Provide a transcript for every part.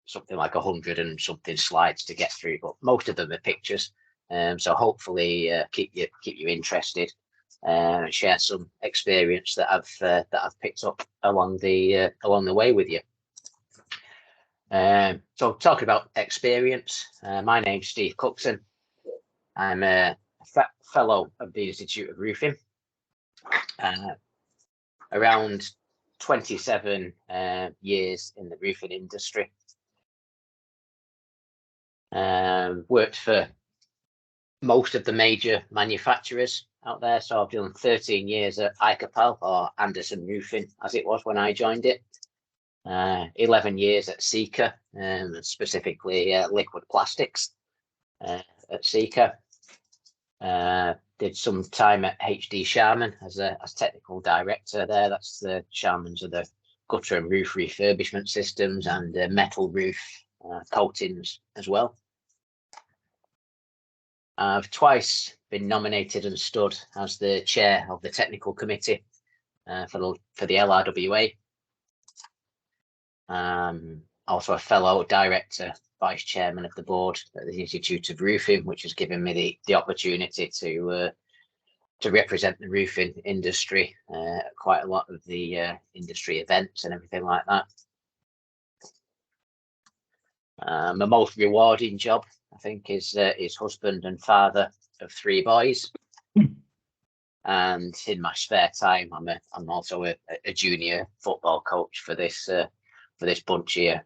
something like 100 and something slides to get through, but most of them are pictures. So hopefully keep you interested and share some experience that I've picked up along the way with you. So talking about experience, my name's Steve Cookson. I'm a fellow of the Institute of Roofing. Around 27 years in the roofing industry. Worked for most of the major manufacturers out there. So I've done 13 years at Icapel, or Anderson Roofing as it was when I joined it. 11 years at Sika, specifically liquid plastics at Sika. Did some time at HD Sharman as technical director there. That's the Sharmans are the gutter and roof refurbishment systems and metal roof coatings as well. I've twice been nominated and stood as the chair of the technical committee for the LRWA. Also a fellow director, vice chairman of the board at the Institute of Roofing, which has given me the opportunity to represent the roofing industry at quite a lot of the industry events and everything like that. My most rewarding job, I think, is husband and father of 3 boys. And in my spare time, I'm also a junior football coach for this bunch here.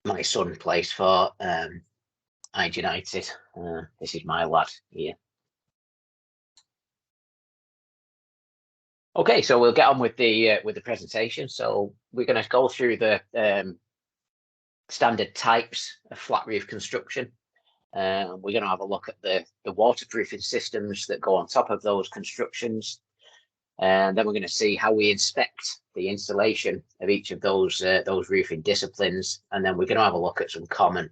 My son plays for Hyde United. This is my lad here. Okay, so we'll get on with the presentation. So we're going to go through the standard types of flat roof construction. We're going to have a look at the waterproofing systems that go on top of those constructions. And then we're going to see how we inspect the installation of each of those roofing disciplines. And then we're going to have a look at some common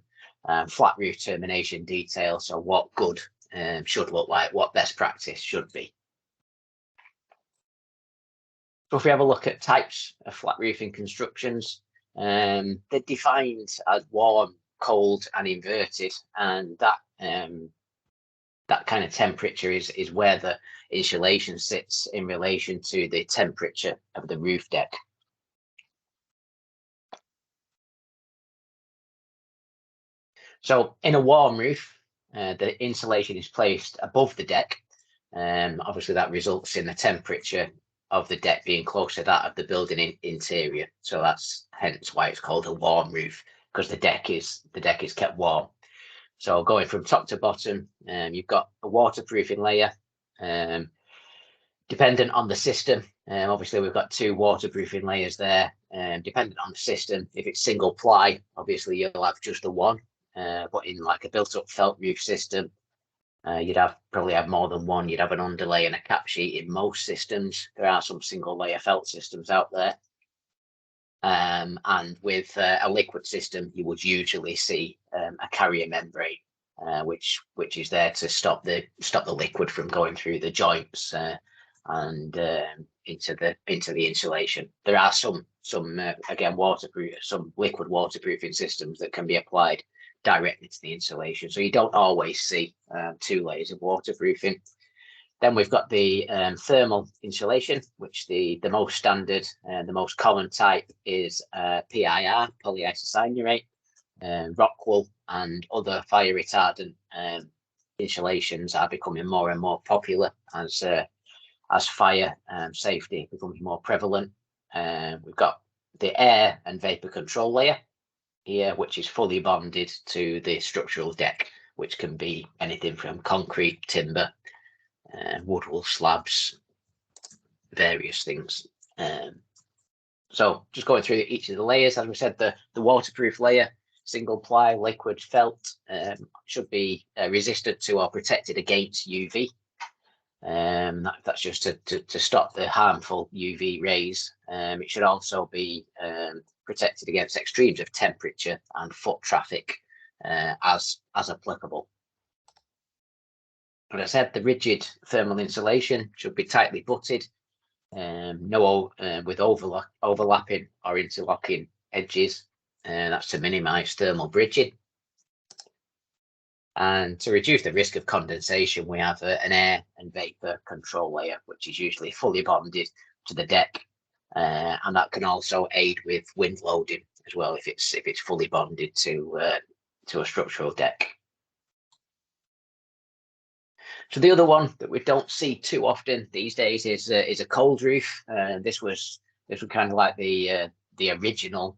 flat roof termination details. So what good should look like, what best practice should be. So if we have a look at types of flat roofing constructions, they're defined as warm, cold and inverted. And that kind of temperature is where the insulation sits in relation to the temperature of the roof deck. So in a warm roof, the insulation is placed above the deck. Obviously that results in the temperature of the deck being close to that of the building interior. So that's hence why it's called a warm roof, because the deck is kept warm. So going from top to bottom, you've got a waterproofing layer. Dependent on the system, obviously we've got 2 waterproofing layers there. Dependent on the system, if it's single ply, obviously you'll have just the one. But in like a built-up felt roof system, you'd probably have more than one. You'd have an underlay and a cap sheet in most systems. There are some single layer felt systems out there. And with a liquid system, you would usually see a carrier membrane, which is there to stop the liquid from going through the joints and into the insulation. There are some again some liquid waterproofing systems that can be applied directly to the insulation, so you don't always see 2 layers of waterproofing. Then we've got the thermal insulation, which the most standard and the most common type is PIR, polyisocyanurate, rock wool, and other fire retardant insulations are becoming more and more popular as fire safety becomes more prevalent. We've got the air and vapor control layer here, which is fully bonded to the structural deck, which can be anything from concrete, timber, wood wool slabs, various things. So just going through each of the layers, as we said, the waterproof layer, single ply, liquid felt, should be resistant to or protected against UV. That's just to stop the harmful UV rays. It should also be protected against extremes of temperature and foot traffic as applicable. As I said, the rigid thermal insulation should be tightly butted, with overlapping or interlocking edges, and that's to minimize thermal bridging. And to reduce the risk of condensation, we have an air and vapor control layer, which is usually fully bonded to the deck, and that can also aid with wind loading as well if it's fully bonded to a structural deck. So the other one that we don't see too often these days is a cold roof. This was kind of like the original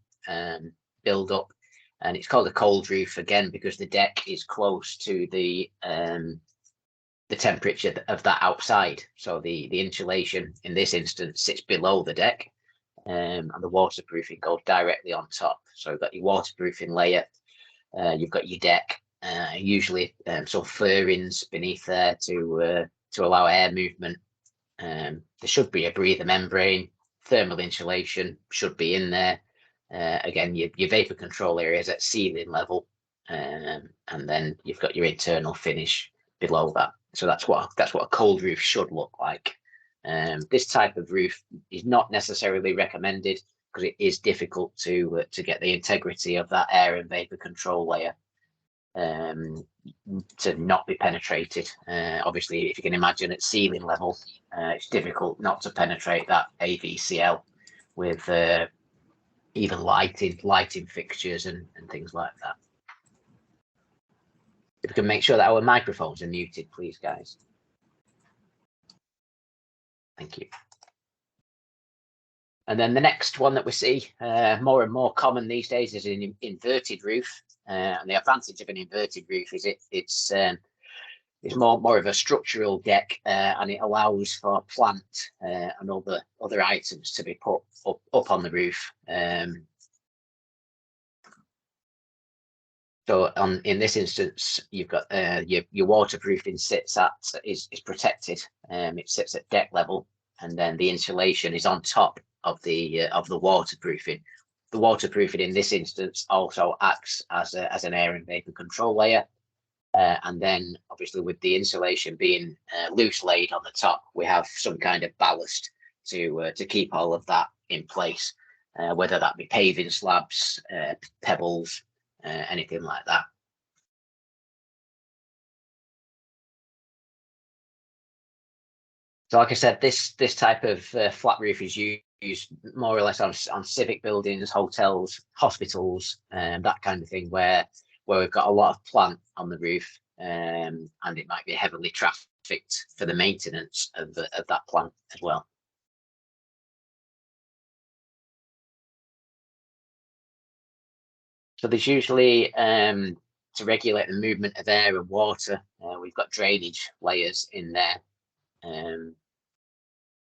build up, and it's called a cold roof again because the deck is close to the temperature of that outside. So the insulation in this instance sits below the deck, and the waterproofing goes directly on top. So you've got your waterproofing layer, you've got your deck. Usually some furrings beneath there to allow air movement. There should be a breather membrane. Thermal insulation should be in there. Again, your vapor control area is at ceiling level, and then you've got your internal finish below that. So that's what a cold roof should look like. This type of roof is not necessarily recommended because it is difficult to get the integrity of that air and vapor control layer to not be penetrated. Obviously, if you can imagine at ceiling level, it's difficult not to penetrate that AVCL with even lighting fixtures and things like that. If we can make sure that our microphones are muted, please, guys. Thank you. And then the next one that we see more and more common these days is an inverted roof. And the advantage of an inverted roof is it's more of a structural deck, and it allows for plant and other items to be put up on the roof. So in this instance, you've got your waterproofing is protected. It sits at deck level, and then the insulation is on top of the waterproofing. The waterproofing in this instance also acts as an air and vapor control layer, and then obviously with the insulation being loose laid on the top, we have some kind of ballast to keep all of that in place, whether that be paving slabs, pebbles, anything like that. So like I said, this type of flat roof is used more or less on civic buildings, hotels, hospitals, that kind of thing, where we've got a lot of plant on the roof, and it might be heavily trafficked for the maintenance of that plant as well. So there's usually, to regulate the movement of air and water, we've got drainage layers in there.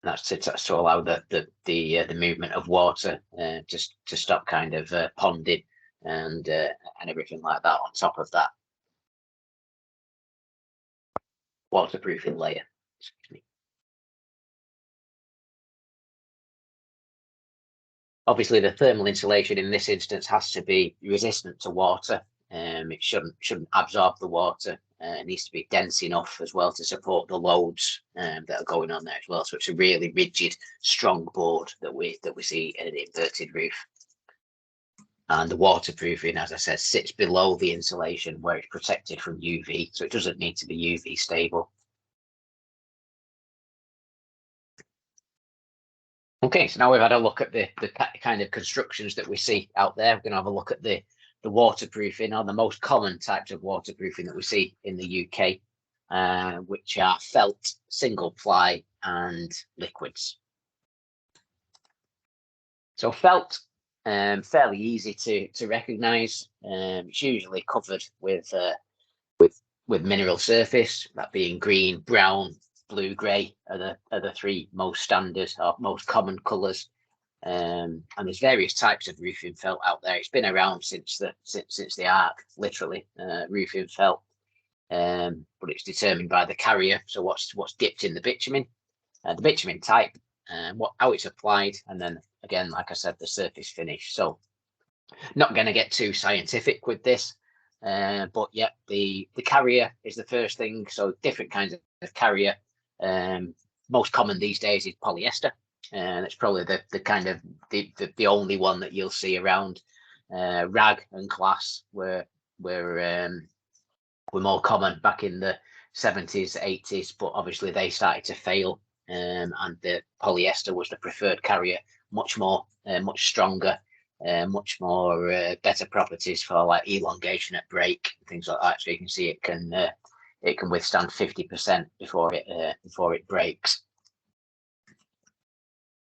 That's to allow the movement of water, just to stop kind of ponding and everything like that on top of that waterproofing layer. Excuse me. Obviously, the thermal insulation in this instance has to be resistant to water. It shouldn't absorb the water. It needs to be dense enough as well to support the loads that are going on there as well. So it's a really rigid, strong board that we see in an inverted roof. And the waterproofing, as I said, sits below the insulation where it's protected from UV, so it doesn't need to be UV stable. Okay, so now we've had a look at the kind of constructions that we see out there. We're going to have a look at the waterproofing, or the most common types of waterproofing that we see in the UK, which are felt, single ply, and liquids. So felt, fairly easy to recognise. It's usually covered with mineral surface, that being green, brown, blue, grey are the three most standard or most common colours. And there's various types of roofing felt out there. It's been around since the ark, literally, roofing felt. But it's determined by the carrier. So what's dipped in the bitumen, the bitumen type, how it's applied, and then again, like I said, the surface finish. So not going to get too scientific with this, but yeah, the carrier is the first thing. So different kinds of carrier. Most common these days is polyester. and it's probably the kind of the only one that you'll see around. Rag and glass were more common back in the 70s, 80s, but obviously they started to fail, and the polyester was the preferred carrier, much more, much stronger, much more better properties for like elongation at break, things like that. So you can see it can withstand 50% before it breaks.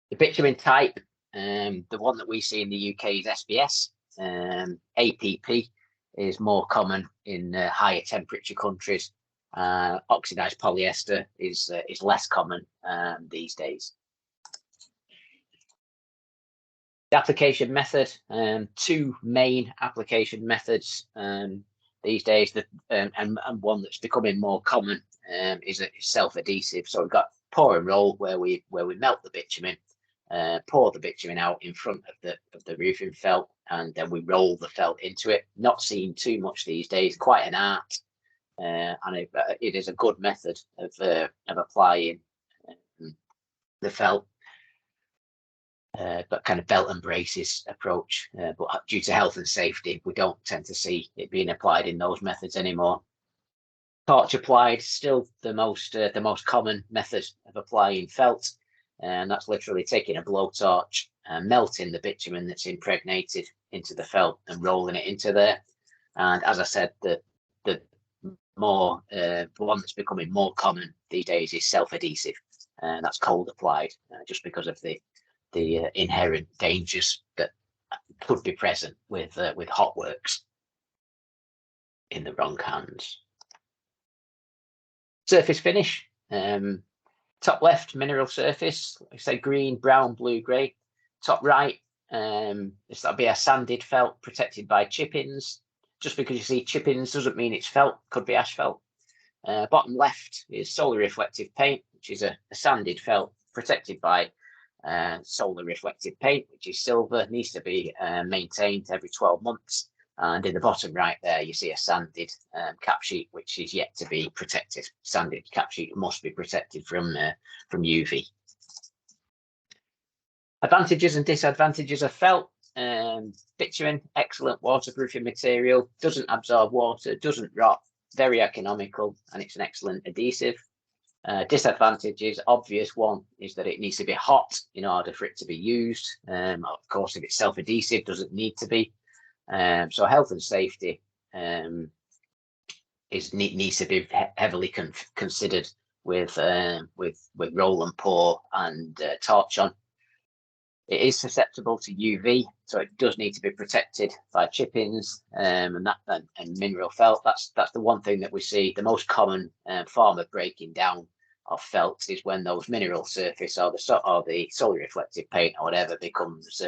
The bitumen type, the one that we see in the UK is SBS. APP is more common in higher temperature countries. Oxidized polyester is less common these days. The application method, two main application methods these days, and one that's becoming more common is self-adhesive. So we've got pour and roll, where we melt the bitumen, pour the bitumen out in front of the roofing felt, and then we roll the felt into it. Not seen too much these days, quite an art, and it is a good method of applying the felt. But kind of belt and braces approach, but due to health and safety, we don't tend to see it being applied in those methods anymore. Torch applied, still the most common method of applying felt, and that's literally taking a blowtorch and melting the bitumen that's impregnated into the felt and rolling it into there. And as I said, the one that's becoming more common these days is self-adhesive, and that's cold applied, just because of the inherent dangers that could be present with hot works in the wrong hands. Surface finish, top left, mineral surface, like I say, green, brown, blue, grey. Top right, that'll be a sanded felt protected by chip-ins. Just because you see chip-ins doesn't mean it's felt, could be asphalt. Bottom left is solar reflective paint, which is a sanded felt protected by solar reflective paint, which is silver, needs to be maintained every 12 months. And in the bottom right there, you see a sanded cap sheet, which is yet to be protected. Sanded cap sheet must be protected from UV. Advantages and disadvantages of felt. Bitumen, excellent waterproofing material, doesn't absorb water, doesn't rot, very economical, and it's an excellent adhesive. Disadvantages, obvious one, is that it needs to be hot in order for it to be used. Of course, if it's self-adhesive, doesn't need to be. So health and safety needs to be heavily considered with roll and pour and torch on. It is susceptible to UV, so it does need to be protected by chip-ins and mineral felt. That's the one thing that we see. The most common form of breaking down of felt is when those mineral surface or the solar reflective paint or whatever becomes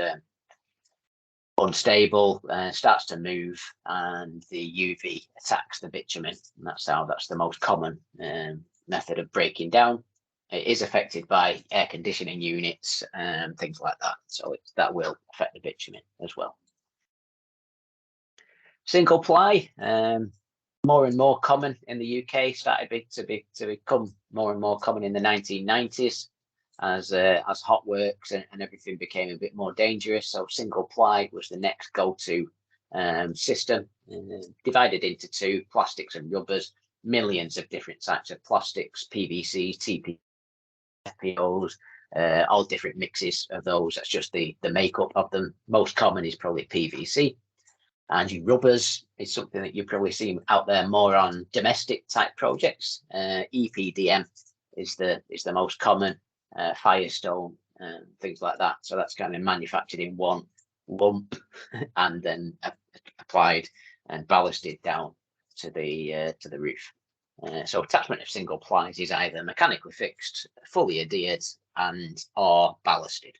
unstable, starts to move, and the UV attacks the bitumen. And that's the most common method of breaking down. It is affected by air conditioning units and things like that, so that will affect the bitumen as well. Single ply, more and more common in the UK, started to become more and more common in the 1990s as hot works and everything became a bit more dangerous. So single ply was the next go-to system, divided into two: plastics and rubbers. Millions of different types of plastics, PVC, TPOs, all different mixes of those. That's just the makeup of them. Most common is probably PVC. And your rubbers is something that you've probably seen out there more on domestic type projects. EPDM is the most common, Firestone, things like that. So that's kind of manufactured in one lump and then applied and ballasted down to the roof. So attachment of single plies is either mechanically fixed, fully adhered, or ballasted.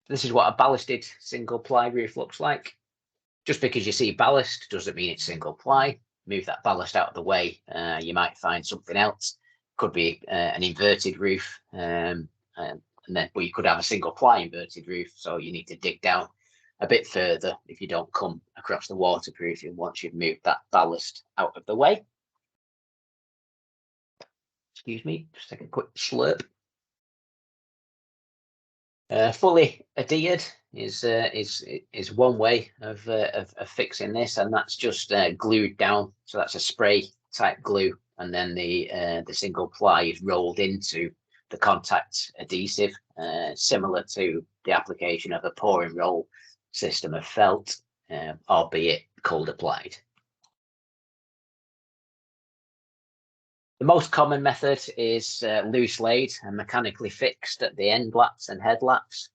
This is what a ballasted single ply roof looks like. Just because you see ballast doesn't mean it's single ply. Move that ballast out of the way. You might find something else. Could be an inverted roof, but you could have a single ply inverted roof. So you need to dig down a bit further if you don't come across the waterproofing once you've moved that ballast out of the way. Excuse me, just take a quick slurp. Fully adhered is one way of fixing this, and that's just glued down. So that's a spray type glue, and then the single ply is rolled into the contact adhesive, similar to the application of a pour and roll system of felt, albeit cold applied. The most common method is loose laid and mechanically fixed at the end laps and head laps.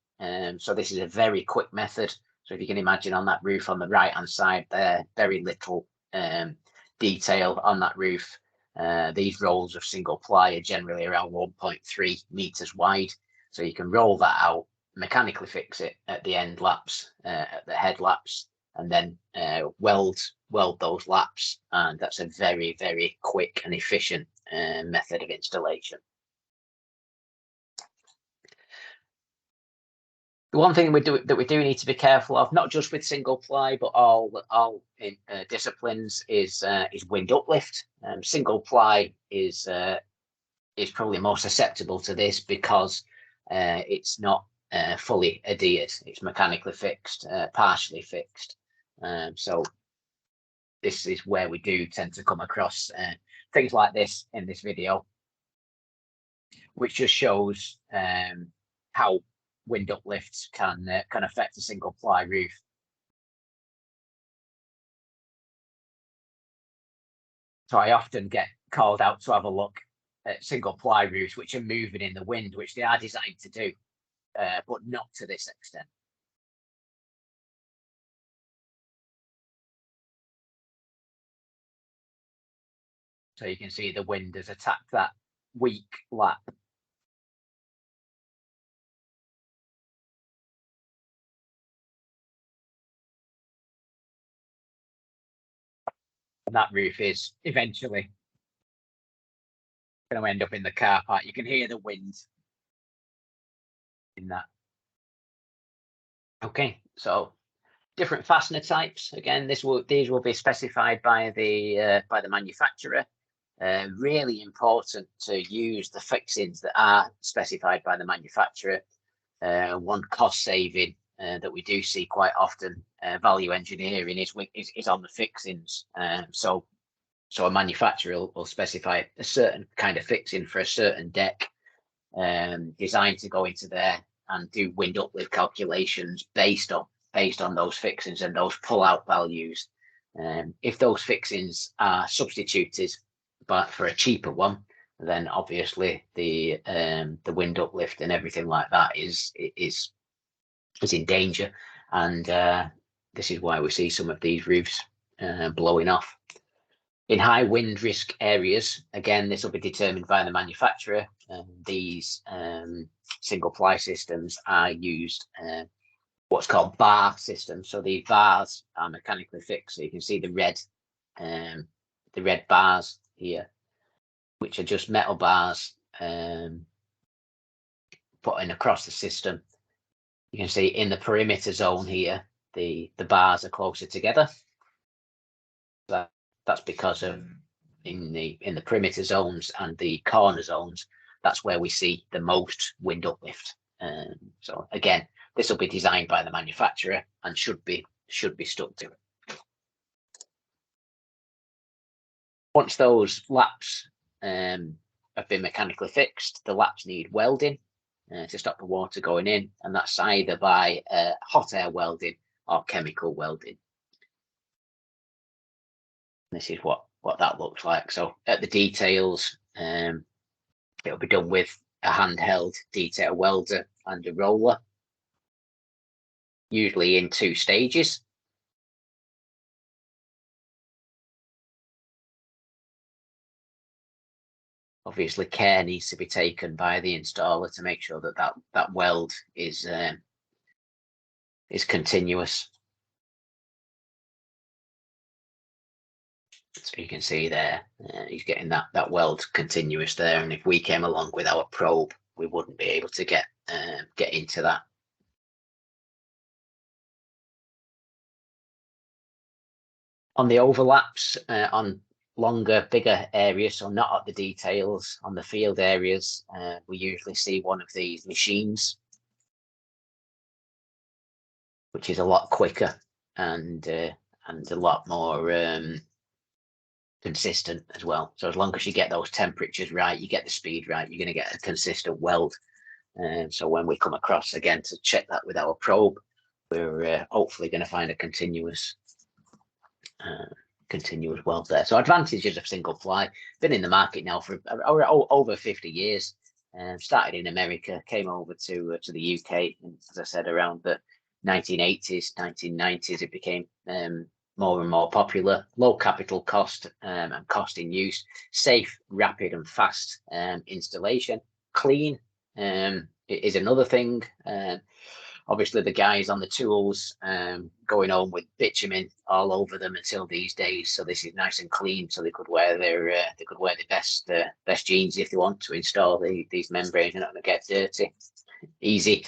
So this is a very quick method. So if you can imagine on that roof on the right hand side there, very little detail on that roof. These rolls of single ply are generally around 1.3 meters wide. So you can roll that out, mechanically fix it at the end laps, at the head laps, and then weld those laps. And that's a very, very quick and efficient method of installation. The one thing we do need to be careful of, not just with single ply, but all disciplines, is wind uplift. Single ply is probably more susceptible to this because it's not fully adhered. It's mechanically fixed, partially fixed. So this is where we do tend to come across things like this in this video, which just shows how wind uplifts can affect a single ply roof. So I often get called out to have a look at single ply roofs which are moving in the wind, which they are designed to do, but not to this extent. So you can see the wind has attacked that weak lap. And that roof is eventually going to end up in the car park. You can hear the wind in that. Okay, so different fastener types. Again, these will be specified by the manufacturer. Really important to use the fixings that are specified by the manufacturer. One cost saving that we do see quite often, value engineering, is on the fixings. So a manufacturer will specify a certain kind of fixing for a certain deck, designed to go into there and do wind uplift calculations based on those fixings and those pull-out values. If those fixings are substituted but for a cheaper one, then obviously the wind uplift and everything like that is in danger, and this is why we see some of these roofs blowing off. In high wind risk areas, again, this will be determined by the manufacturer. These single ply systems are used what's called bar systems. So the bars are mechanically fixed. So you can see the red bars here, which are just metal bars put in across the system. You can see in the perimeter zone here, the bars are closer together. That's because of in the perimeter zones and the corner zones, that's where we see the most wind uplift. So again, this will be designed by the manufacturer and should be stuck to it. Once those laps have been mechanically fixed, the laps need welding to stop the water going in, and that's either by hot air welding or chemical welding. This is what that looks like. So at the details, it'll be done with a handheld detail welder and a roller, usually in 2 stages. Obviously, care needs to be taken by the installer to make sure that weld is continuous. So you can see there, he's getting that weld continuous there, and if we came along with our probe, we wouldn't be able to get into that. On the overlaps, on longer, bigger areas, so not at the details, on the field areas, we usually see one of these machines. which is a lot quicker and a lot more consistent as well. So as long as you get those temperatures right, you get the speed right, you're going to get a consistent weld. So when we come across again to check that with our probe, we're hopefully going to find a continuous weld there. So advantages of single ply. Been in the market now for over 50 years. Started in America, came over to the UK, and as I said, around the 1980s, 1990s, it became more and more popular. Low capital cost and cost in use, safe, rapid, and fast installation. Clean is another thing. Obviously, the guys on the tools going on with bitumen all over them until these days. So this is nice and clean, so they could wear their best jeans if they want to install these membranes. They're not going to get dirty. Easy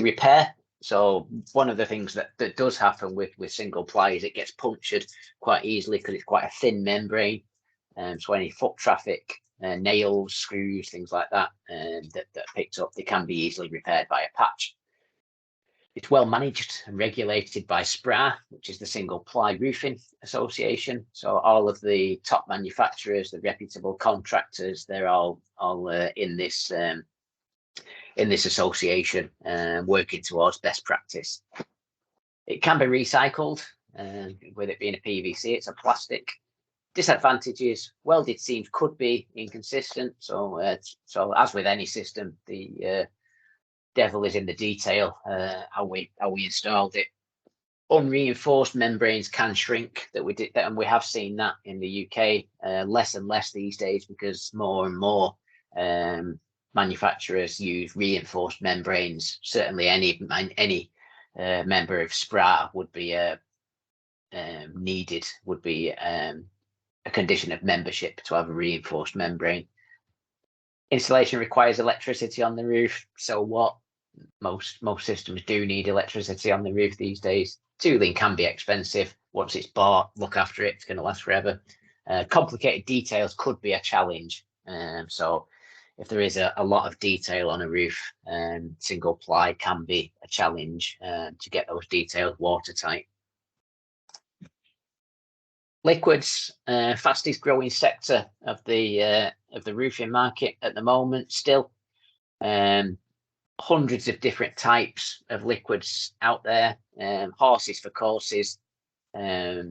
repair. So one of the things that does happen with single ply is it gets punctured quite easily because it's quite a thin membrane. So any foot traffic, nails, screws, things like that that are picked up, they can be easily repaired by a patch. It's well managed and regulated by SPRA, which is the Single Ply Roofing Association. So all of the top manufacturers, the reputable contractors, they're all in this association, working towards best practice. It can be recycled, with it being a PVC, it's a plastic. Disadvantages: welded seams could be inconsistent. So as with any system, the devil is in the detail, how we installed it. Unreinforced membranes can shrink, and we have seen that in the UK less and less these days, because more and more manufacturers use reinforced membranes. Certainly any member of SPRA would be needed, would be a condition of membership to have a reinforced membrane. Installation requires electricity on the roof. So what? Most systems do need electricity on the roof these days. Tooling can be expensive. Once it's bought, look after it. It's going to last forever. Complicated details could be a challenge. So if there is a lot of detail on a roof, single ply can be a challenge to get those details watertight. Liquids, fastest growing sector of the roofing market at the moment still. Hundreds of different types of liquids out there, horses for courses,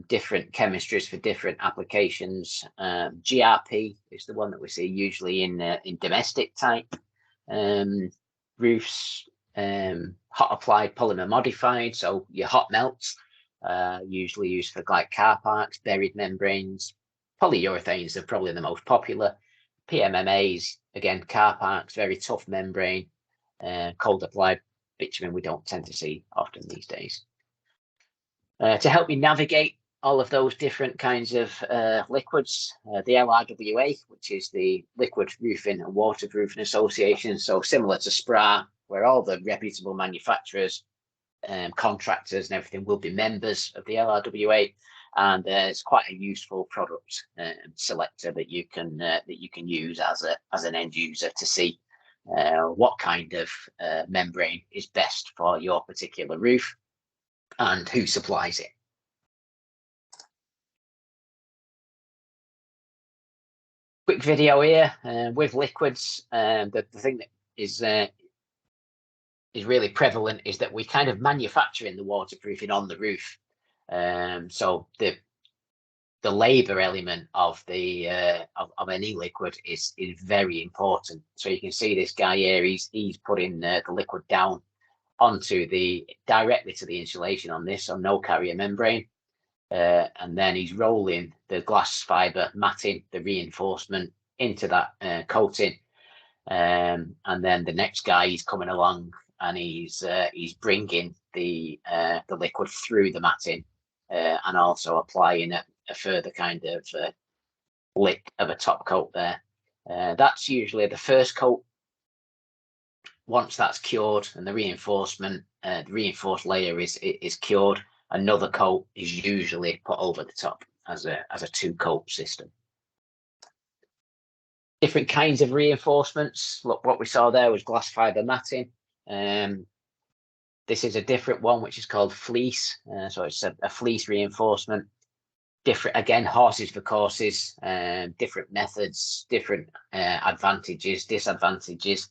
different chemistries for different applications. GRP is the one that we see usually in domestic type roofs. Hot applied polymer modified, so your hot melts, usually used for like car parks, buried membranes. Polyurethanes are probably the most popular. PMMAs, again, car parks, very tough membrane. Cold applied bitumen we don't tend to see often these days. To help me navigate all of those different kinds of liquids, the LRWA, which is the Liquid Roofing and Waterproofing Association, so similar to SPRA, where all the reputable manufacturers, contractors and everything will be members of the LRWA, and it's quite a useful product selector that you can use as an end user to see what kind of membrane is best for your particular roof and who supplies it. Quick video here with liquids. The thing that is really prevalent is that we kind of manufacturing the waterproofing on the roof. So the labor element of the of any liquid is very important. So you can see this guy here, he's putting the liquid down onto directly to the insulation on this, so no carrier membrane, and then he's rolling the glass fiber matting, the reinforcement, into that coating, and then the next guy is coming along and he's bringing the liquid through the matting and also applying a further kind of lick of a top coat there. That's usually the first coat. Once that's cured and the reinforced layer is cured, another coat is usually put over the top as a two-coat system. Different kinds of reinforcements. Look, what we saw there was glass fiber matting. This is a different one, which is called fleece. So it's a fleece reinforcement. Different, again, horses for courses, different methods, different advantages, disadvantages.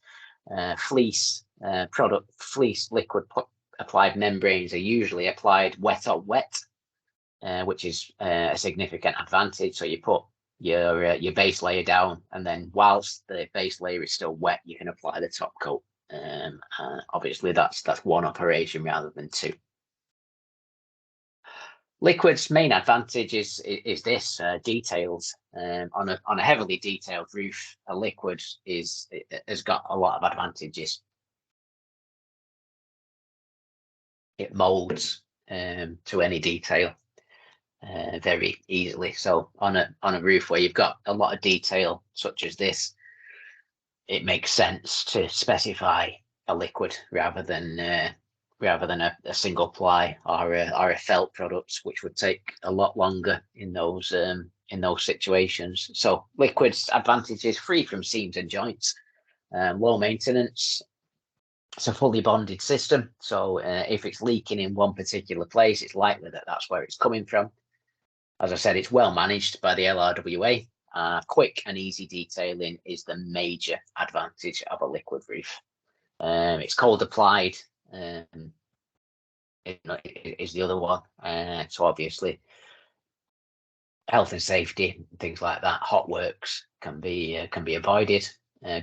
Fleece liquid applied membranes are usually applied wet on wet, which is a significant advantage. So you put your base layer down, and then whilst the base layer is still wet, you can apply the top coat. Obviously, that's one operation rather than two. Liquid's main advantage is this details. On a heavily detailed roof, a liquid has got a lot of advantages. It molds to any detail very easily. So on a roof where you've got a lot of detail such as this, it makes sense to specify a liquid rather than a single ply or a felt product, which would take a lot longer in those situations. So liquid's advantages: free from seams and joints, low maintenance. It's a fully bonded system, so if it's leaking in one particular place, it's likely that that's where it's coming from. As I said, it's well managed by the LRWA. Quick and easy detailing is the major advantage of a liquid roof. It's cold applied is the other one. So obviously, health and safety, things like that, hot works can be avoided.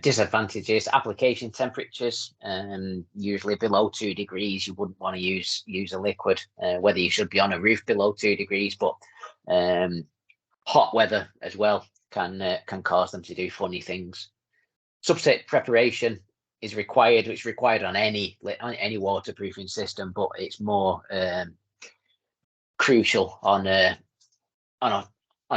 Disadvantages: application temperatures, usually below 2 degrees. You wouldn't want to use a liquid, whether you should be on a roof below 2 degrees, but hot weather as well can cause them to do funny things. Substrate preparation is required. It's required on any waterproofing system, but it's more crucial on a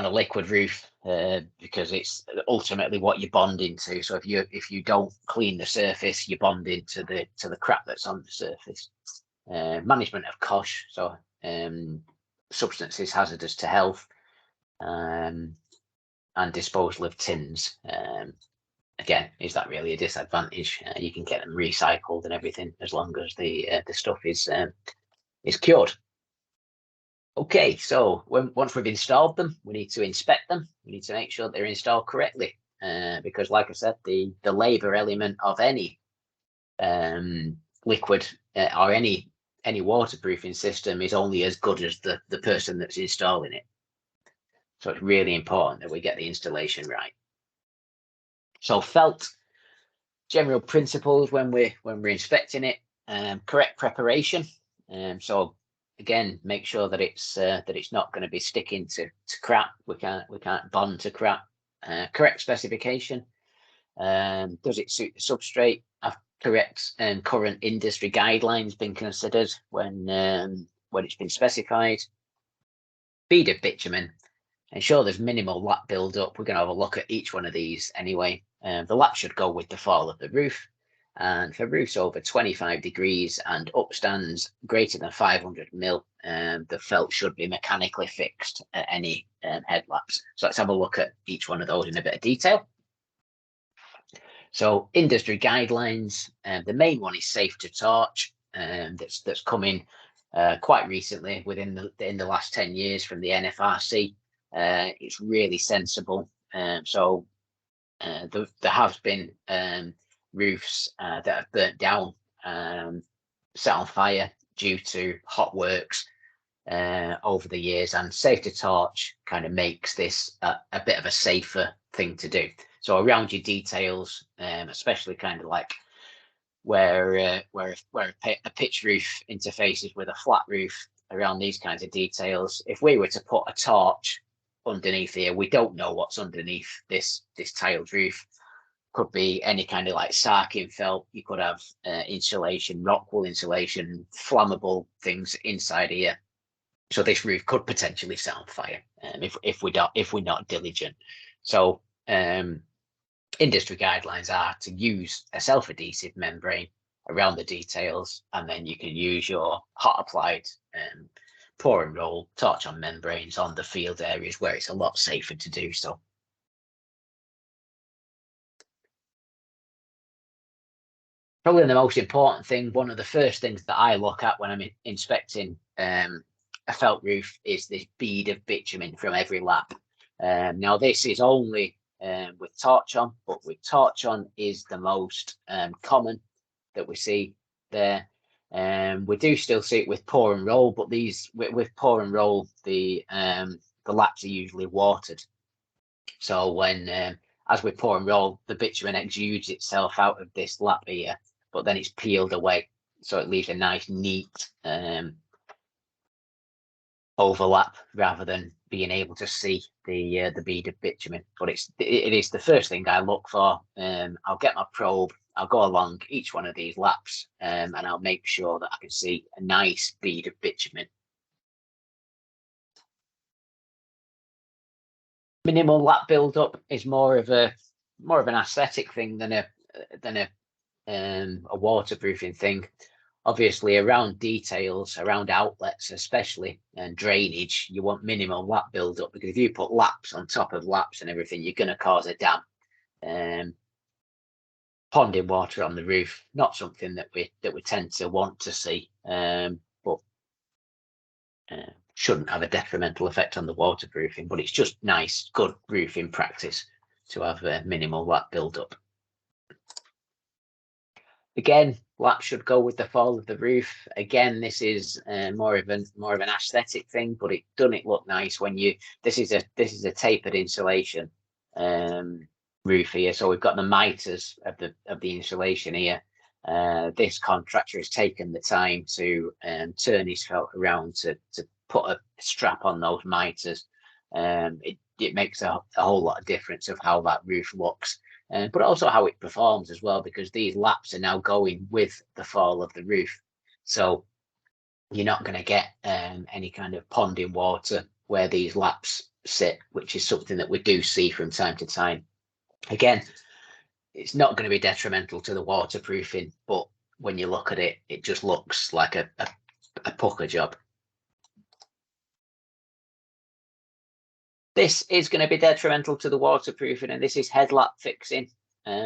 liquid roof because it's ultimately what you bond into. So if you don't clean the surface, you bond into the crap that's on the surface. Management of cosh, so substances hazardous to health, and disposal of tins. Again, is that really a disadvantage? You can get them recycled and everything as long as the stuff is cured. Okay, so once we've installed them, we need to inspect them. We need to make sure they're installed correctly, because, like I said, the labour element of any liquid or any waterproofing system is only as good as the person that's installing it. So it's really important that we get the installation right. So felt, general principles when we're inspecting it: correct preparation. So again, make sure that it's not going to be sticking to crap. We can't bond to crap. Correct specification. Does it suit the substrate? Have correct and current industry guidelines been considered when it's been specified? Bead of bitumen. Ensure there's minimal lap build up. We're going to have a look at each one of these anyway. The lap should go with the fall of the roof. And for roofs over 25 degrees and upstands greater than 500 mil, the felt should be mechanically fixed at any head laps. So let's have a look at each one of those in a bit of detail. So industry guidelines, the main one is safe to torch, that's coming quite recently, in the last 10 years from the NFRC. It's really sensible. So there have been roofs that have burnt down, set on fire due to hot works over the years, and safe to torch kind of makes this a bit of a safer thing to do. So around your details, especially kind of like where a pitch roof interfaces with a flat roof, around these kinds of details, if we were to put a torch underneath here, we don't know what's underneath this tiled roof. Could be any kind of like sarking felt. You could have insulation, rock wool insulation, flammable things inside here. So this roof could potentially set on fire if we're not diligent. So industry guidelines are to use a self-adhesive membrane around the details, and then you can use your hot applied pour and roll torch on membranes on the field areas where it's a lot safer to do so. Probably the most important thing, one of the first things that I look at when I'm inspecting a felt roof is this bead of bitumen from every lap. Now this is only with torch on, but with torch on is the most common that we see there. We do still see it with pour and roll, but these with pour and roll, the laps are usually watered. So when as we pour and roll, the bitumen exudes itself out of this lap here, but then it's peeled away, so it leaves a nice neat overlap rather than being able to see the bead of bitumen. But it is the first thing I look for. I'll get my probe, I'll go along each one of these laps, and I'll make sure that I can see a nice bead of bitumen. Minimal lap build-up is more of an aesthetic thing than a waterproofing thing. Obviously, around details, around outlets especially, and drainage, you want minimal lap build-up, because if you put laps on top of laps and everything, you're going to cause a dam. Ponding water on the roof, not something that we tend to want to see, but shouldn't have a detrimental effect on the waterproofing. But it's just nice, good roofing practice to have a minimal lap build-up. Again, lap should go with the fall of the roof. Again, this is more of an aesthetic thing, but doesn't it look nice when you this is a tapered insulation roof here. So we've got the miters of the insulation here. This contractor has taken the time to turn his felt around to put a strap on those miters. It makes a whole lot of difference of how that roof looks. But also how it performs as well, because these laps are now going with the fall of the roof. So you're not going to get any kind of ponding water where these laps sit, which is something that we do see from time to time. Again, it's not going to be detrimental to the waterproofing, but when you look at it, it just looks like a pucker job. This is going to be detrimental to the waterproofing, and this is head lap fixing.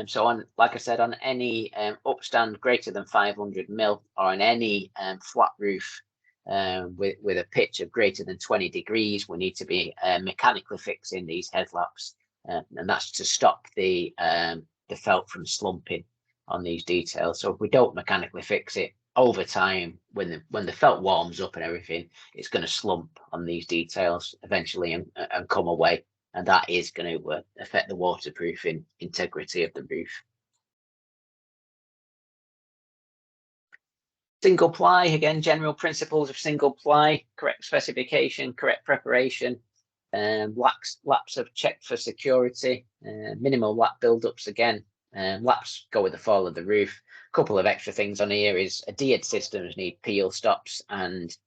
So on, like I said, on any upstand greater than 500 mil, or on any flat roof with a pitch of greater than 20 degrees, we need to be mechanically fixing these head laps, and that's to stop the felt from slumping on these details. So if we don't mechanically fix it, over time, when the felt warms up and everything, it's going to slump on these details eventually and come away, and that is going to affect the waterproofing integrity of the roof. Single ply, again, general principles of single ply: correct specification, correct preparation, laps have checked for security, minimal lap build-ups again. Laps go with the fall of the roof. A couple of extra things on here is adhered systems need peel stops, and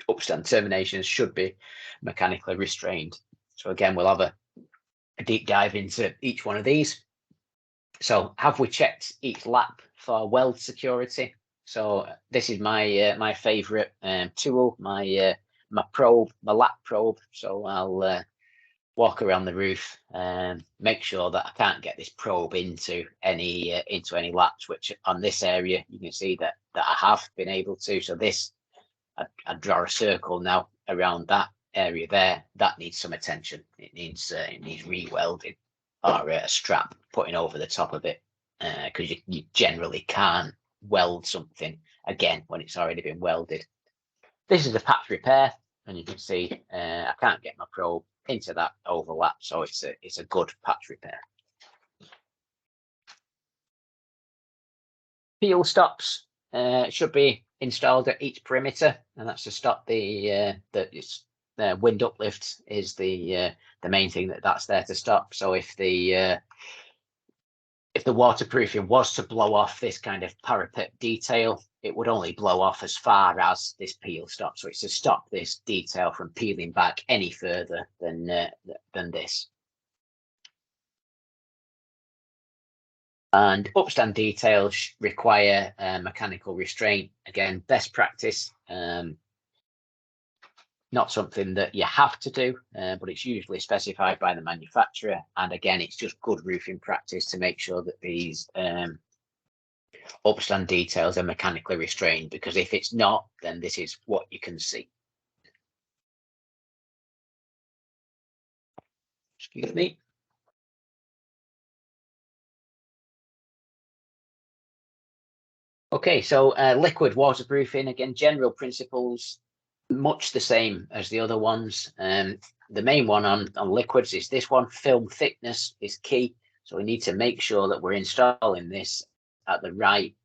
upstand terminations should be mechanically restrained. So again, we'll have a deep dive into each one of these. So have we checked each lap for weld security? So this is my favorite tool, my probe, my lap probe. So I'll walk around the roof and make sure that I can't get this probe into any laps, which on this area you can see that I have been able to. So this, I draw a circle now around that area there. That needs some attention. It needs re-welding, or a strap putting over the top of it, because you generally can't weld something again when it's already been welded. This is a patch repair, and you can see I can't get my probe into that overlap, so it's a good patch repair. Peel stops should be installed at each perimeter, and that's to stop the wind uplift is the main thing that's there to stop. So if the waterproofing was to blow off this kind of parapet detail, it would only blow off as far as this peel stop. So it's to stop this detail from peeling back any further than this. And upstand details require mechanical restraint. Again, best practice. Not something that you have to do, but it's usually specified by the manufacturer. And again, it's just good roofing practice to make sure that these upstand details are mechanically restrained, because if it's not, then this is what you can see. Excuse me. Okay, so liquid waterproofing, again, general principles, much the same as the other ones. The main one on liquids is this one: film thickness is key. So we need to make sure that we're installing this at the right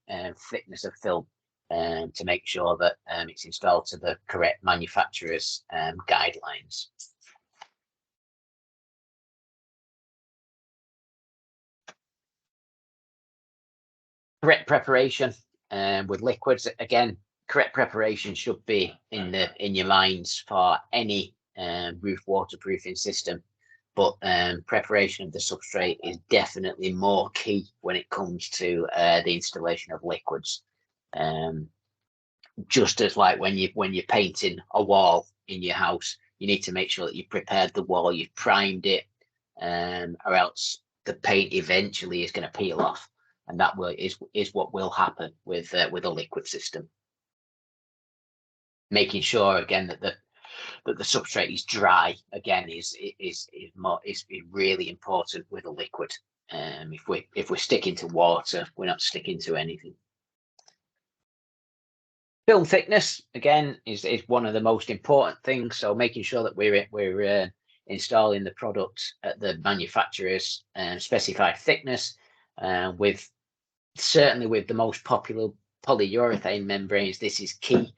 thickness of film to make sure that it's installed to the correct manufacturer's guidelines. Correct preparation with liquids, again, correct preparation should be in your minds for any roof waterproofing system, but preparation of the substrate is definitely more key when it comes to the installation of liquids. Just as like when you're painting a wall in your house, you need to make sure that you've prepared the wall, you've primed it, or else the paint eventually is going to peel off, and that is what will happen with a liquid system. Making sure again that the substrate is dry again is really important with a liquid. If we're sticking to water, we're not sticking to anything. Film thickness again is one of the most important things. So making sure that we're installing the product at the manufacturer's specified thickness, certainly with the most popular polyurethane membranes, this is key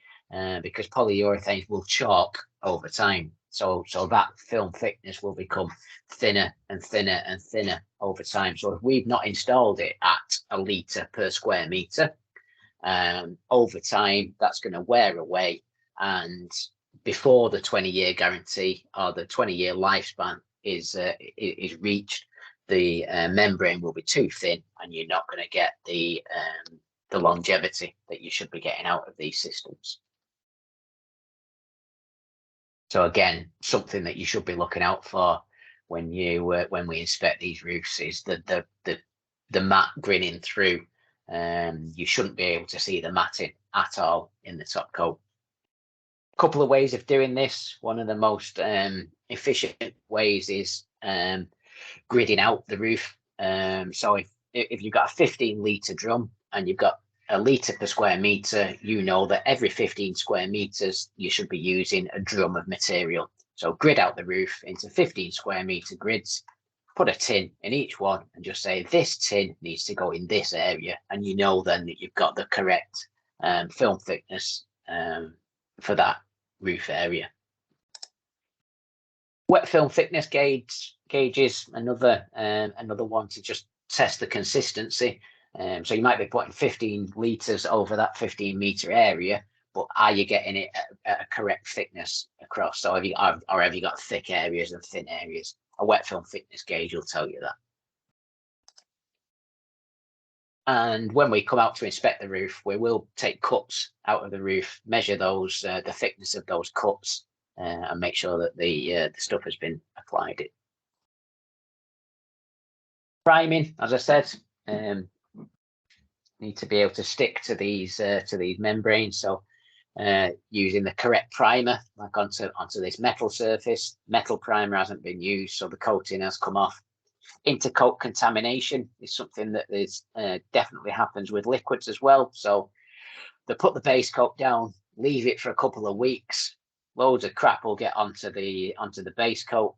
because polyurethanes will chalk over time. So that film thickness will become thinner and thinner and thinner over time. So if we've not installed it at a litre per square metre, over time that's going to wear away, and before the 20-year guarantee or the 20-year lifespan is reached, the membrane will be too thin, and you're not going to get the longevity that you should be getting out of these systems. So again, something that you should be looking out for when we inspect these roofs is the mat grinning through. You shouldn't be able to see the matting at all in the top coat. A couple of ways of doing this. One of the most efficient ways is gridding out the roof. So if you've got a 15-litre drum and you've got a litre per square metre, you know that every 15 square metres you should be using a drum of material. So grid out the roof into 15 square metre grids, put a tin in each one and just say this tin needs to go in this area, and you know then that you've got the correct film thickness for that roof area. Wet film thickness gauges, another one to just test the consistency. So you might be putting 15 litres over that 15-metre area, but are you getting it at a correct thickness across? So have you got thick areas and thin areas? A wet film thickness gauge will tell you that. And when we come out to inspect the roof, we will take cuts out of the roof, measure those, the thickness of those cuts, and make sure that the stuff has been applied. Priming, as I said, need to be able to stick to these membranes. So using the correct primer, like onto this metal surface. Metal primer hasn't been used, so the coating has come off. Intercoat contamination is something that is definitely happens with liquids as well. So they put the base coat down, leave it for a couple of weeks, loads of crap will get onto the base coat.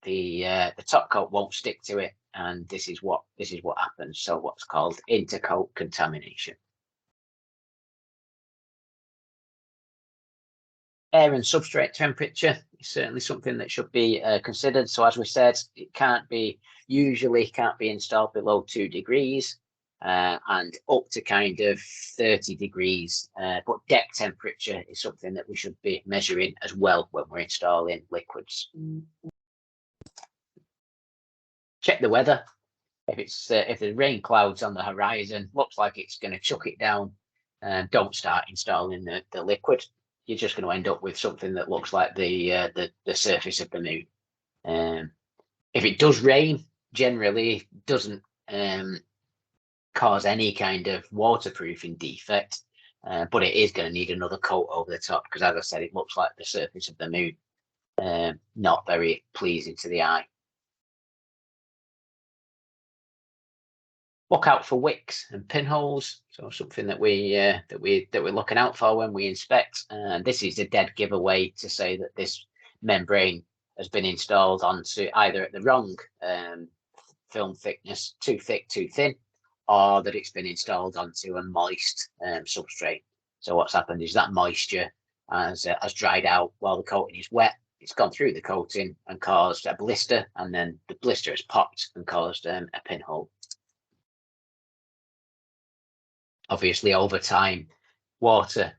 The top coat won't stick to it, and this is what happens. So what's called intercoat contamination. Air and substrate temperature is certainly something that should be considered. So as we said, it usually can't be installed below 2 degrees and up to kind of 30 degrees. But deck temperature is something that we should be measuring as well when we're installing liquids. Check the weather. If there's rain clouds on the horizon, looks like it's going to chuck it down, don't start installing the liquid. You're just going to end up with something that looks like the surface of the moon. If it does rain, generally doesn't cause any kind of waterproofing defect, but it is going to need another coat over the top because, as I said, it looks like the surface of the moon. Not very pleasing to the eye. Look out for wicks and pinholes. So something that we're looking out for when we inspect. And this is a dead giveaway to say that this membrane has been installed onto either at the wrong film thickness, too thick, too thin, or that it's been installed onto a moist substrate. So what's happened is that moisture has dried out while the coating is wet. It's gone through the coating and caused a blister, and then the blister has popped and caused a pinhole. Obviously, over time, water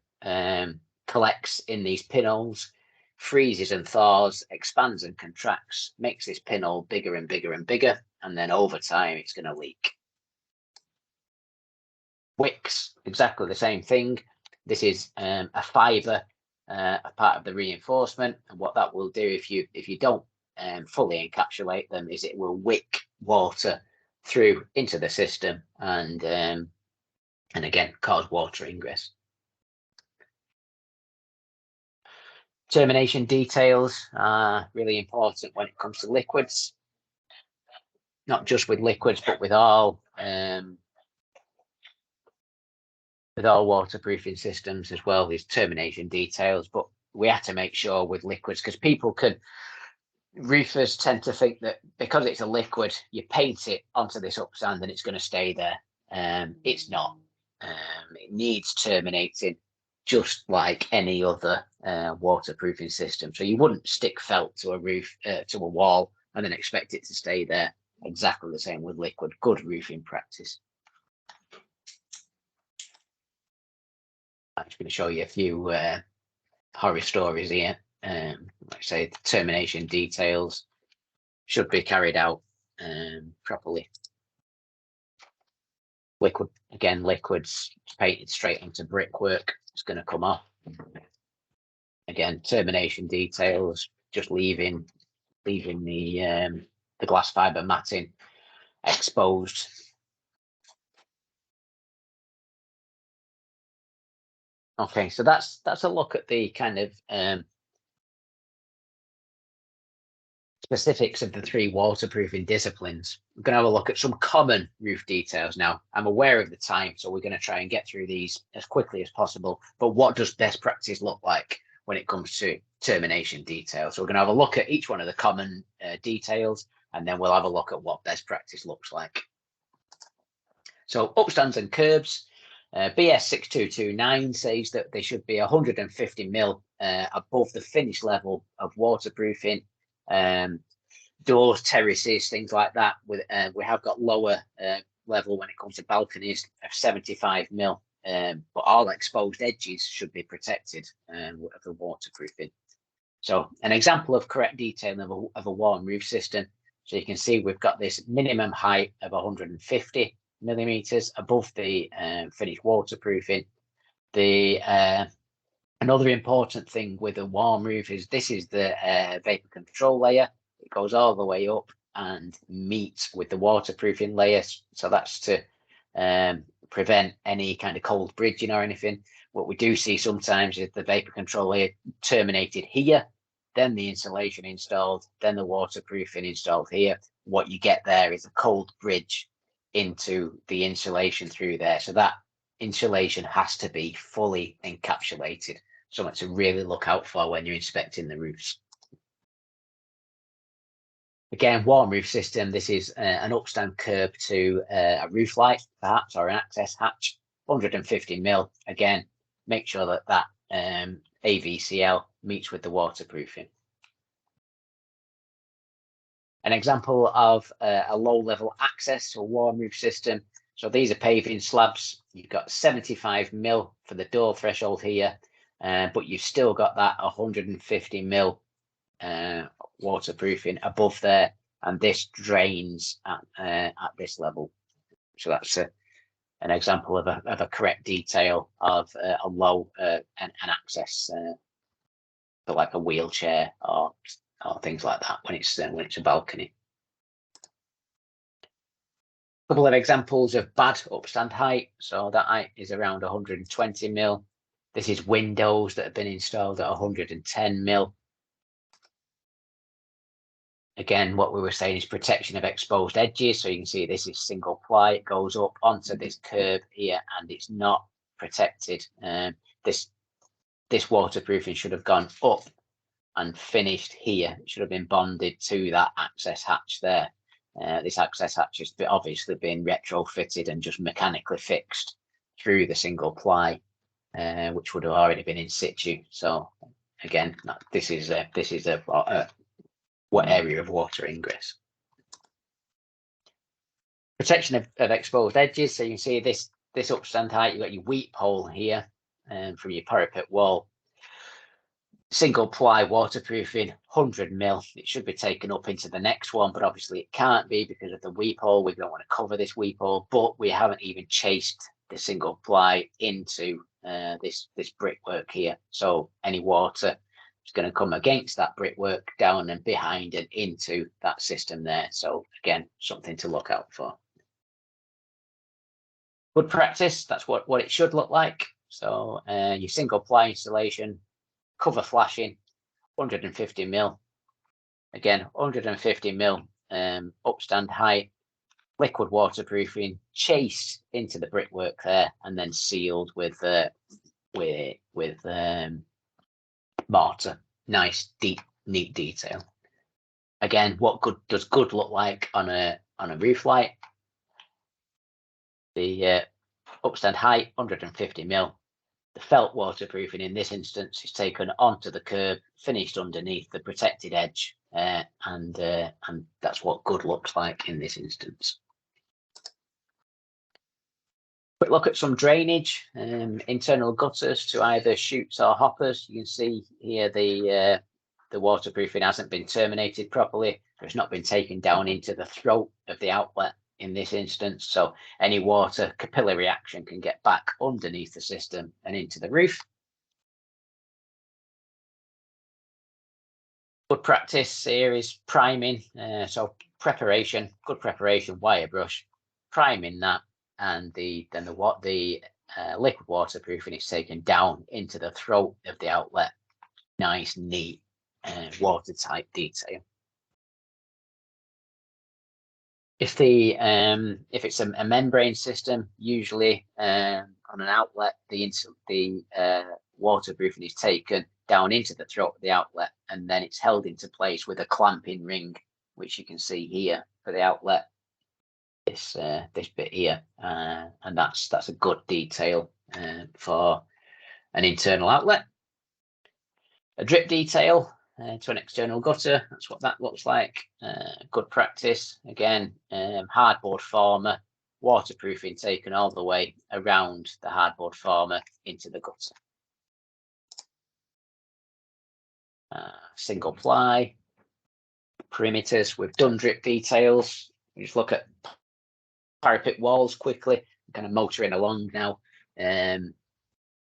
collects in these pinholes, freezes and thaws, expands and contracts, makes this pinhole bigger and bigger and bigger, and then over time, it's going to leak. Wicks, exactly the same thing. This is a fibre, a part of the reinforcement, and what that will do if you don't fully encapsulate them is it will wick water through into the system and again cause water ingress. Termination details are really important when it comes to liquids, not just with liquids, but with all waterproofing systems as well. These termination details, but we have to make sure with liquids, because roofers tend to think that because it's a liquid, you paint it onto this upstand and it's going to stay there. It's not. It needs terminating just like any other waterproofing system. So you wouldn't stick felt to a roof, to a wall, and then expect it to stay there. Exactly the same with liquid. Good roofing practice. I'm just going to show you a few horror stories here. Like I say, the termination details should be carried out properly. Liquids painted straight onto brickwork, it's going to come off. Again, termination details, just leaving the glass fibre matting exposed. Okay, so that's a look at the kind of specifics of the 3 waterproofing disciplines. We're going to have a look at some common roof details now. I'm aware of the time, so we're going to try and get through these as quickly as possible. But what does best practice look like when it comes to termination details? So we're going to have a look at each one of the common details, and then we'll have a look at what best practice looks like. So upstands and curbs. BS 6229 says that they should be 150 mil above the finish level of waterproofing. Doors, terraces, things like that. We have got lower level when it comes to balconies of 75 mil, but all exposed edges should be protected of the waterproofing. So an example of correct detailing of a warm roof system. So you can see we've got this minimum height of 150 millimeters above the finished waterproofing. Another important thing with a warm roof is this is the vapor control layer. It goes all the way up and meets with the waterproofing layers. So that's to prevent any kind of cold bridging or anything. What we do see sometimes is the vapor control layer terminated here, then the insulation installed, then the waterproofing installed here. What you get there is a cold bridge into the insulation through there. So that insulation has to be fully encapsulated. Something to really look out for when you're inspecting the roofs. Again, warm roof system. This is an upstand curb to a roof light, perhaps, or an access hatch. 150 mil. Again, make sure that AVCL meets with the waterproofing. An example of a low-level access to a warm roof system. So these are paving slabs. You've got 75 mil for the door threshold here. But you've still got that 150 mil waterproofing above there, and this drains at this level. So that's an example of a correct detail of a low an access for like a wheelchair or things like that when it's a balcony. Couple of examples of bad upstand height. So that height is around 120 mil. This is windows that have been installed at 110 mil. Again, what we were saying is protection of exposed edges. So you can see this is single ply. It goes up onto this curb here, and it's not protected. This waterproofing should have gone up and finished here. It should have been bonded to that access hatch there. This access hatch has obviously been retrofitted and just mechanically fixed through the single ply, which would have already been in situ. So again, this is a what area of water ingress. Protection of exposed edges. So you can see this upstand height. You've got your weep hole here from your parapet wall. Single ply waterproofing, 100 mil. It should be taken up into the next one, but obviously it can't be because of the weep hole. We don't want to cover this weep hole, but we haven't even chased the single ply into this brickwork here. So any water is going to come against that brickwork, down and behind and into that system there. So again, something to look out for. Good practice. That's what it should look like. So your single ply installation, cover flashing, 150 mil. Again, 150 mil upstand height, liquid waterproofing, chased into the brickwork there, and then sealed with mortar. Nice, deep, neat detail. Again, what does good look like on a roof light? The upstand height, 150 mil. The felt waterproofing in this instance is taken onto the curb, finished underneath the protected edge, and that's what good looks like in this instance. Quick look at some drainage, internal gutters to either chutes or hoppers. You can see here the waterproofing hasn't been terminated properly. It's not been taken down into the throat of the outlet in this instance, so any water capillary action can get back underneath the system and into the roof. Good practice here is priming. So preparation, good preparation, wire brush, priming that, and the liquid waterproofing is taken down into the throat of the outlet. Nice, neat, watertight detail. If it's a membrane system, usually on an outlet, the waterproofing is taken down into the throat of the outlet, and then it's held into place with a clamping ring, which you can see here for the outlet. This bit here, and that's a good detail for an internal outlet. A drip detail to an external gutter. That's what that looks like. Good practice. Again, hardboard former, waterproofing taken all the way around the hardboard former into the gutter. Single ply, perimeters. We've done drip details. We just look at parapet walls quickly. I'm kind of motoring along now.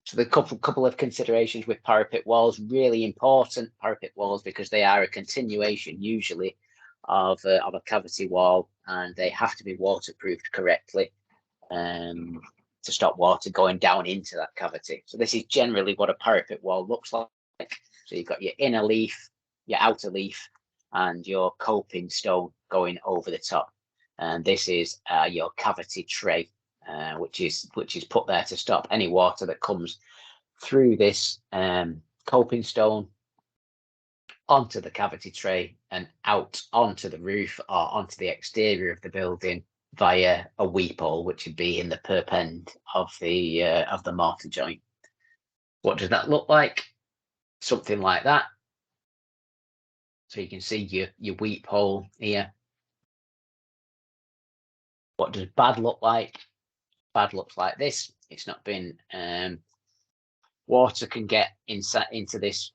So the couple of considerations with parapet walls, really important parapet walls, because they are a continuation usually of a cavity wall, and they have to be waterproofed correctly to stop water going down into that cavity. So this is generally what a parapet wall looks like. So you've got your inner leaf, your outer leaf, and your coping stone going over the top. And this is your cavity tray, which is put there to stop any water that comes through this coping stone onto the cavity tray and out onto the roof or onto the exterior of the building via a weep hole, which would be in the perpend of the mortar joint. What does that look like? Something like that. So you can see your weep hole here. What does bad look like? Bad looks like this. It's not been water can get into this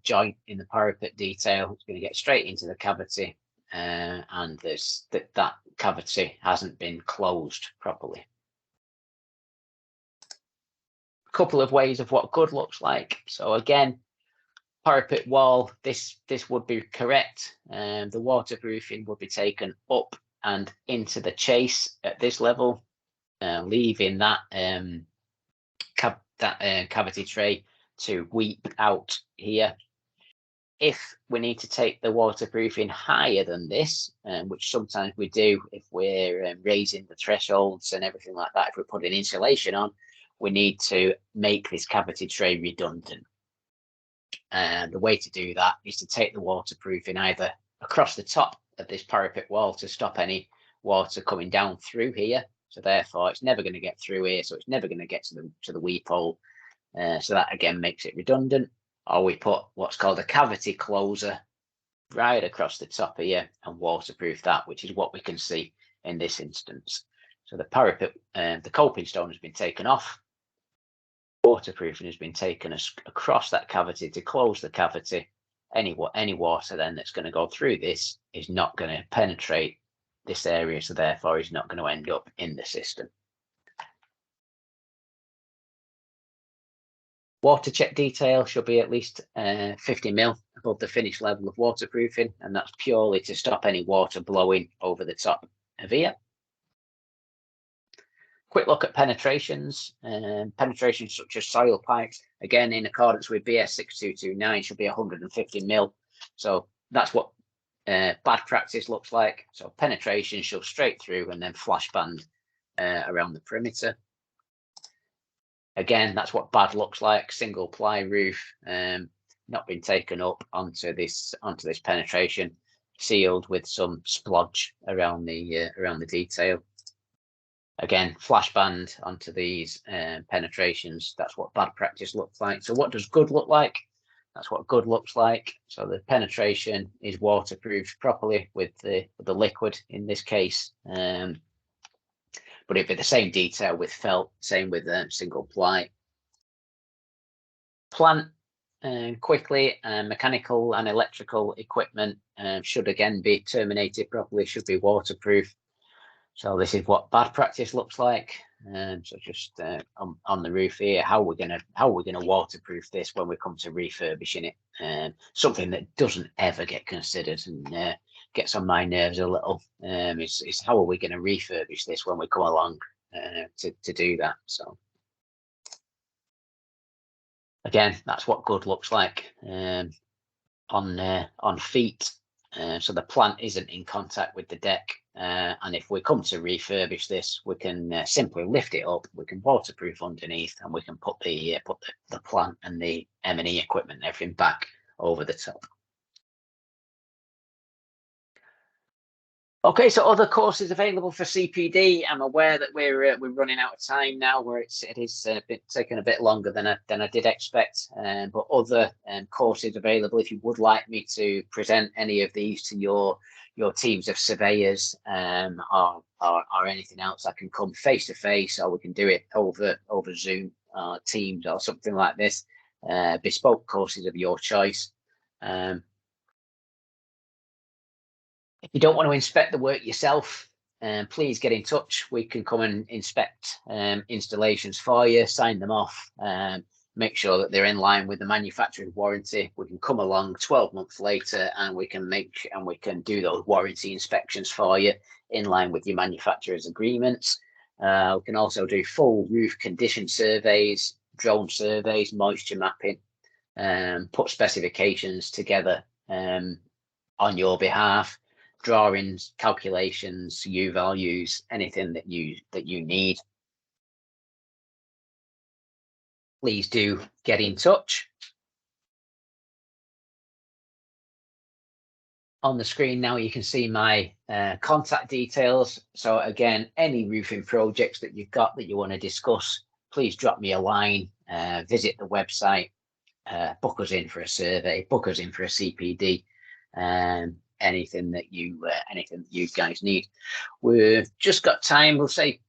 joint in the parapet detail. It's going to get straight into the cavity, and that cavity hasn't been closed properly. A couple of ways of what good looks like. So again, parapet wall, this would be correct. The waterproofing would be taken up and into the chase at this level, leaving that cavity tray to weep out here. If we need to take the waterproofing higher than this, which sometimes we do if we're raising the thresholds and everything like that, if we're putting insulation on, we need to make this cavity tray redundant. And the way to do that is to take the waterproofing either across the top of this parapet wall to stop any water coming down through here. So therefore, it's never going to get through here. So it's never going to get to the weep hole. So that again makes it redundant. Or we put what's called a cavity closer right across the top here and waterproof that, which is what we can see in this instance. So the parapet, the coping stone has been taken off. Waterproofing has been taken across that cavity to close the cavity. Any water then that's going to go through this is not going to penetrate this area, so therefore is not going to end up in the system. Water check detail should be at least 50 mil above the finished level of waterproofing, and that's purely to stop any water blowing over the top of here. Quick look at penetrations. Penetrations such as soil pipes, again in accordance with BS 6229, should be 150 mil. So that's what bad practice looks like. So penetration should straight through and then flash band around the perimeter. Again, that's what bad looks like. Single ply roof, not been taken up onto this penetration, sealed with some splodge around the detail. Again, flash band onto these penetrations. That's what bad practice looks like. So what does good look like? That's what good looks like. So the penetration is waterproofed properly with the liquid in this case. But it'd be the same detail with felt, same with single ply. Plant quickly, mechanical and electrical equipment should again be terminated properly, should be waterproof. So this is what bad practice looks like. So just on the roof here, how we're gonna waterproof this when we come to refurbishing it. Something that doesn't ever get considered and gets on my nerves a little. Is how are we going to refurbish this when we come along to do that? So again, that's what good looks like on feet. So the plant isn't in contact with the deck, and if we come to refurbish this, we can simply lift it up. We can waterproof underneath, and we can put the plant and the M&E equipment and everything back over the top. Okay, so other courses available for CPD. I'm aware that we're running out of time now, where it is been taking a bit longer than I did expect. But other courses available. If you would like me to present any of these to your teams of surveyors, or anything else, I can come face to face, or we can do it over Zoom, Teams, or something like this. Bespoke courses of your choice. If you don't want to inspect the work yourself, please get in touch. We can come and inspect installations for you, sign them off, make sure that they're in line with the manufacturer's warranty. We can come along 12 months later and we can do those warranty inspections for you in line with your manufacturer's agreements. We can also do full roof condition surveys, drone surveys, moisture mapping, put specifications together on your behalf. Drawings, calculations, U values, anything that you need. Please do get in touch. On the screen now, you can see my contact details. So again, any roofing projects that you've got that you want to discuss, please drop me a line, visit the website, book us in for a survey, book us in for a CPD. Anything that you guys need. We've just got time, we'll say